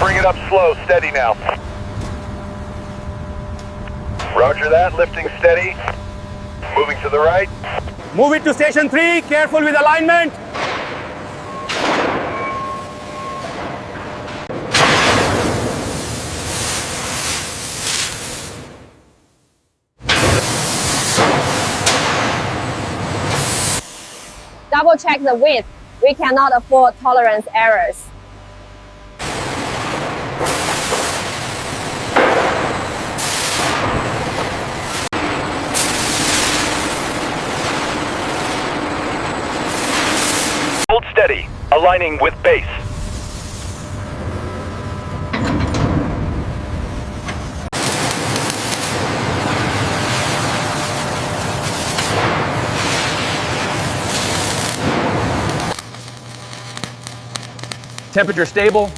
Bring it up slow, steady now. Roger that, lifting steady. Moving to the right. Move it to station 3, careful with alignment. Double check the width. We cannot afford tolerance errors. Hold steady, aligning with base. Temperature stable,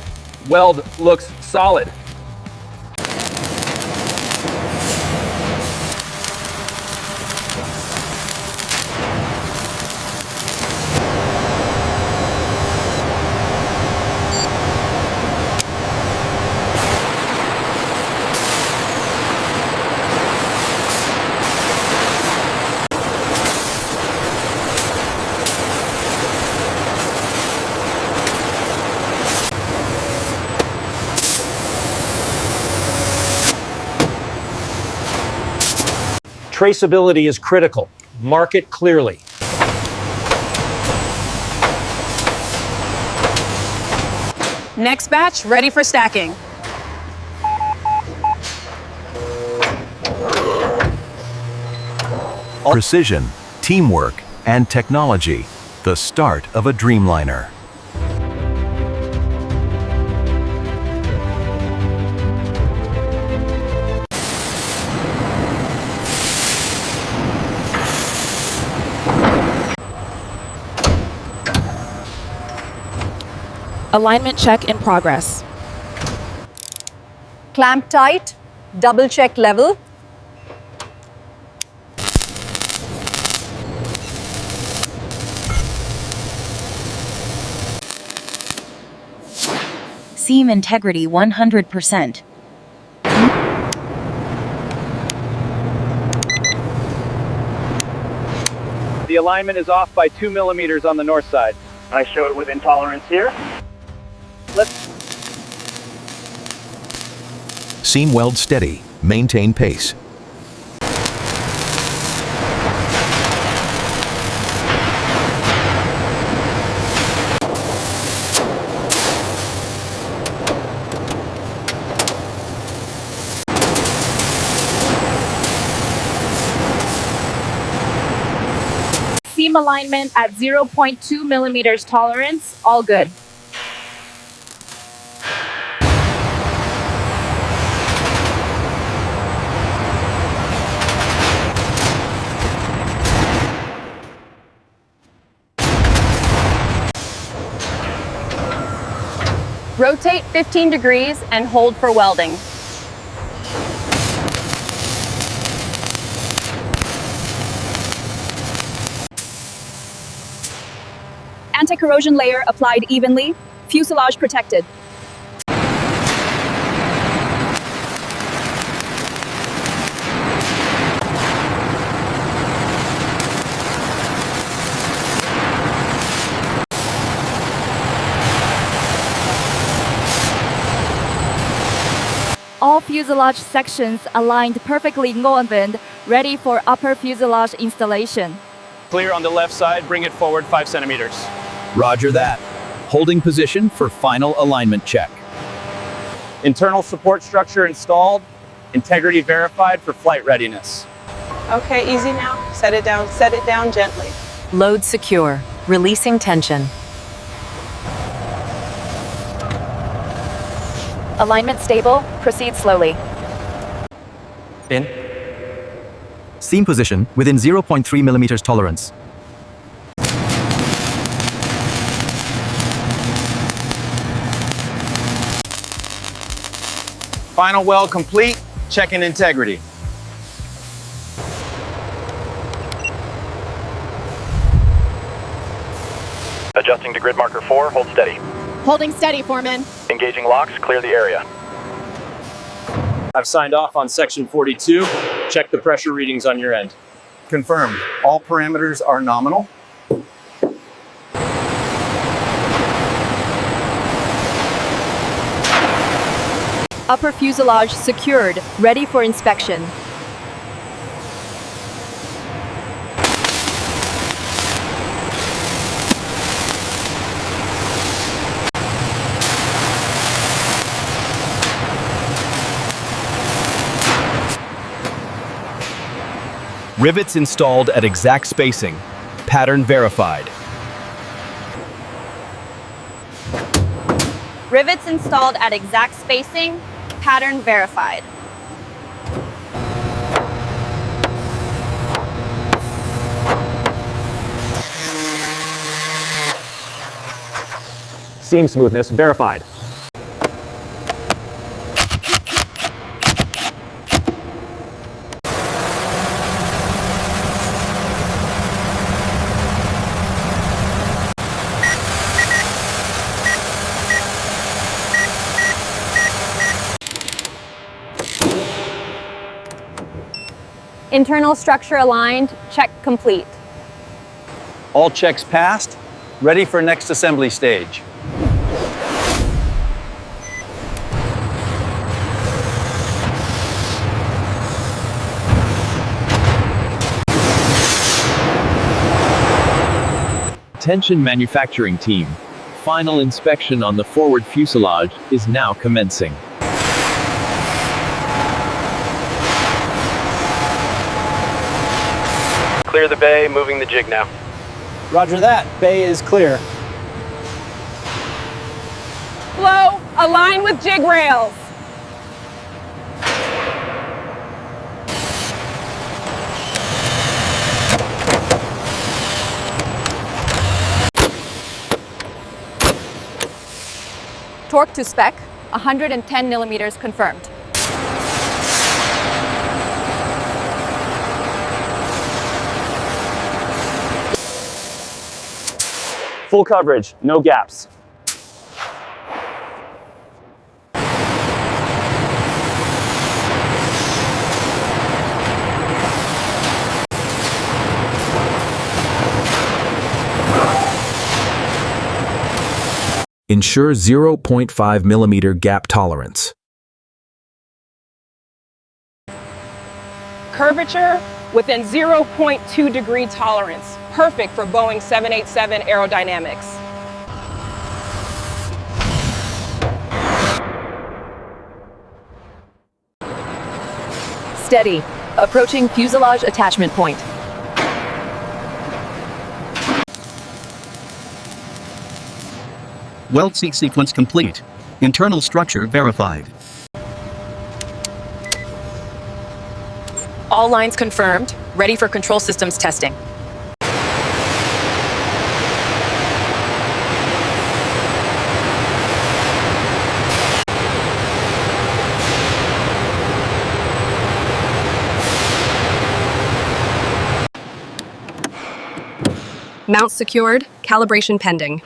weld looks solid. Traceability is critical. Mark it clearly. Next batch, ready for stacking. Precision, teamwork, and technology. The start of a Dreamliner. Alignment check in progress. Clamp tight, double check level. Seam integrity 100%. The alignment is off by 2 millimeters on the north side. I show it within tolerance here. Seam weld steady. Maintain pace. Seam alignment at 0.2 millimeters tolerance, all good. Rotate 15 degrees and hold for welding. Anti-corrosion layer applied evenly, fuselage protected. All fuselage sections aligned perfectly in alignment, ready for upper fuselage installation. Clear on the left side, bring it forward 5 centimeters. Roger that. Holding position for final alignment check. Internal support structure installed, integrity verified for flight readiness. Okay, easy now. Set it down gently. Load secure. Releasing tension. Alignment stable, proceed slowly. In. Seam position within 0.3 millimeters tolerance. Final weld complete, checking integrity. Adjusting to grid marker 4, hold steady. Holding steady, Foreman. Engaging locks, clear the area. I've signed off on section 42. Check the pressure readings on your end. Confirmed. All parameters are nominal. Upper fuselage secured, ready for inspection. Rivets installed at exact spacing. Pattern verified. Rivets installed at exact spacing, pattern verified. Seam smoothness verified. Internal structure aligned, check complete. All checks passed. Ready for next assembly stage. Attention manufacturing team. Final inspection on the forward fuselage is now commencing. Clear the bay, moving the jig now. Roger that. Bay is clear. Flow, align with jig rails. Torque to spec, 110 millimeters confirmed. Full coverage, no gaps. Ensure 0.5 millimeter gap tolerance. Curvature within 0.2 degree tolerance. Perfect for Boeing 787 aerodynamics. Steady. Approaching fuselage attachment point. Weld seat sequence complete. Internal structure verified. All lines confirmed. Ready for control systems testing. Mount secured, calibration pending.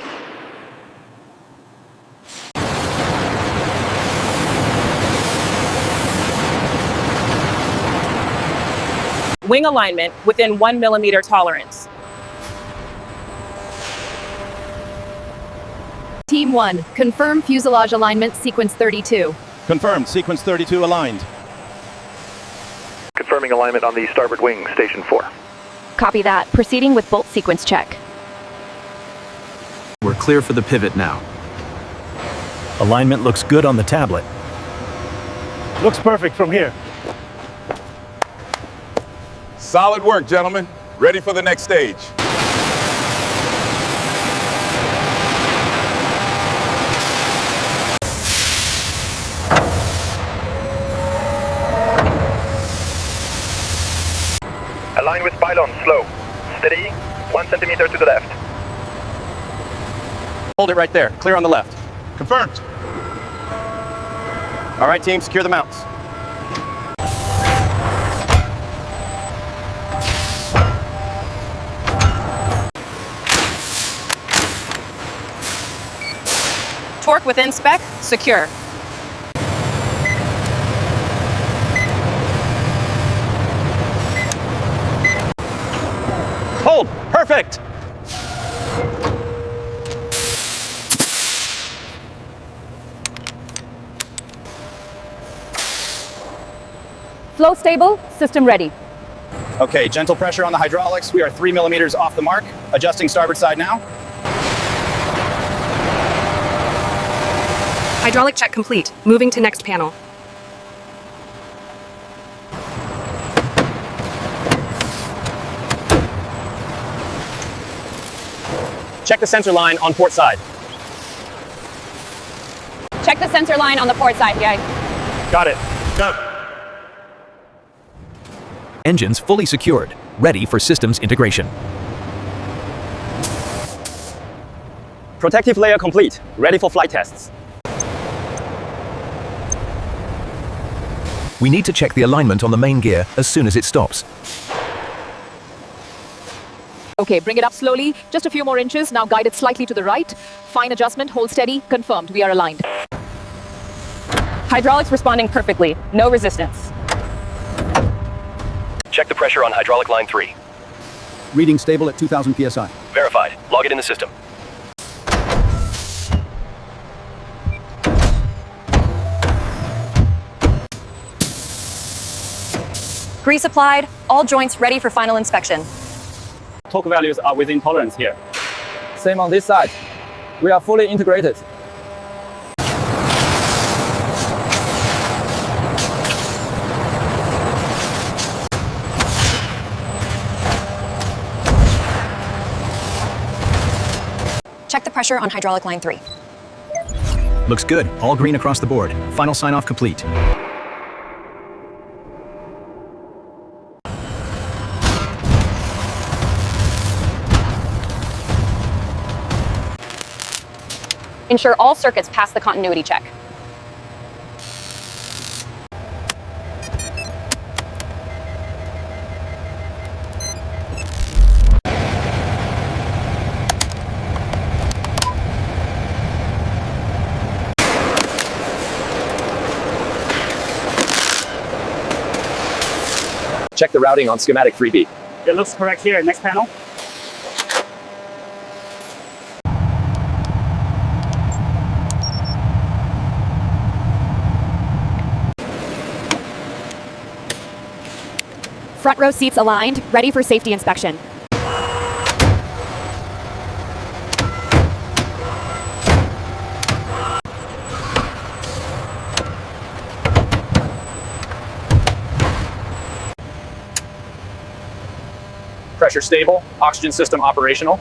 Wing alignment within 1 millimeter tolerance. Team 1, confirm fuselage alignment sequence 32. Confirmed. Sequence 32 aligned. Confirming alignment on the starboard wing, station 4. Copy that. Proceeding with bolt sequence check. We're clear for the pivot now. Alignment looks good on the tablet. Looks perfect from here. Solid work, gentlemen. Ready for the next stage. Align with pylon, slow. Steady, 1 centimeter to the left. Hold it right there. Clear on the left. Confirmed. All right, team, secure the mounts. Torque within spec, secure. Hold! Perfect! Flow stable, system ready. Okay, gentle pressure on the hydraulics. We are 3 millimeters off the mark. Adjusting starboard side now. Hydraulic check complete. Moving to next panel. Check the sensor line on port side. Check the sensor line on the port side, guys. Got it. Go. Engines fully secured, ready for systems integration. Protective layer complete. Ready for flight tests. We need to check the alignment on the main gear as soon as it stops. Okay, bring it up slowly. Just a few more inches. Now guide it slightly to the right. Fine adjustment. Hold steady. Confirmed. We are aligned. Hydraulics responding perfectly. No resistance. Check the pressure on hydraulic line 3. Reading stable at 2000 psi. Verified. Log it in the system. Grease applied, all joints ready for final inspection. Torque values are within tolerance here. Same on this side. We are fully integrated. Check the pressure on hydraulic line 3. Looks good. All green across the board. Final sign-off complete. Ensure all circuits pass the continuity check. Check the routing on schematic 3B. It looks correct here. Next panel. Front row seats aligned, ready for safety inspection. Pressure stable. Oxygen system operational.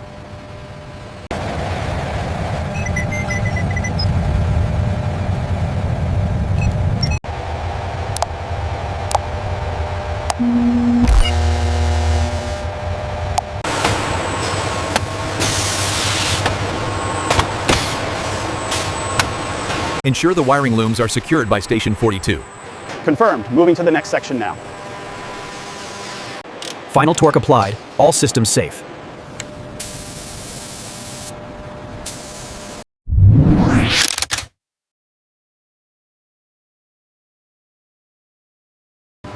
Ensure the wiring looms are secured by station 42. Confirmed. Moving to the next section now. Final torque applied. All systems safe.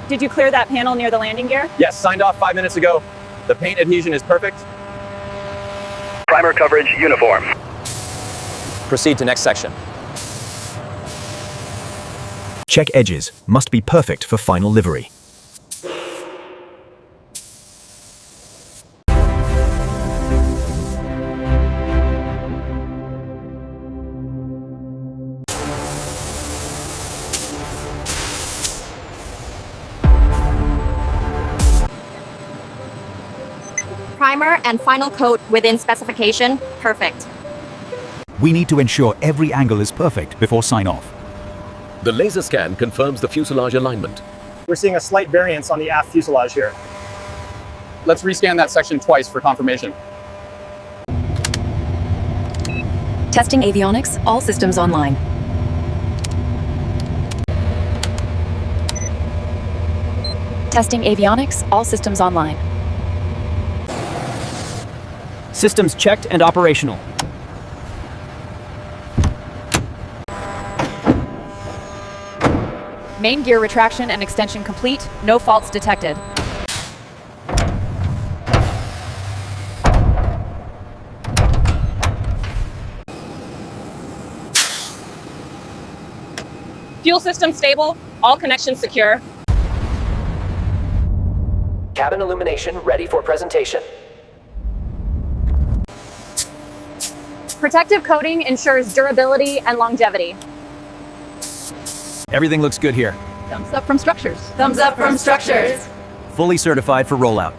Did you clear that panel near the landing gear? Yes, signed off 5 minutes ago. The paint adhesion is perfect. Primer coverage uniform. Proceed to next section. Check edges. Must be perfect for final livery. Primer and final coat within specification, perfect. We need to ensure every angle is perfect before sign-off. The laser scan confirms the fuselage alignment. We're seeing a slight variance on the aft fuselage here. Let's rescan that section twice for confirmation. Testing avionics, all systems online. Testing avionics, all systems online. Systems checked and operational. Main gear retraction and extension complete. No faults detected. Fuel system stable, all connections secure. Cabin illumination ready for presentation. Protective coating ensures durability and longevity. Everything looks good here. Thumbs up from structures. Thumbs up from structures. Fully certified for rollout.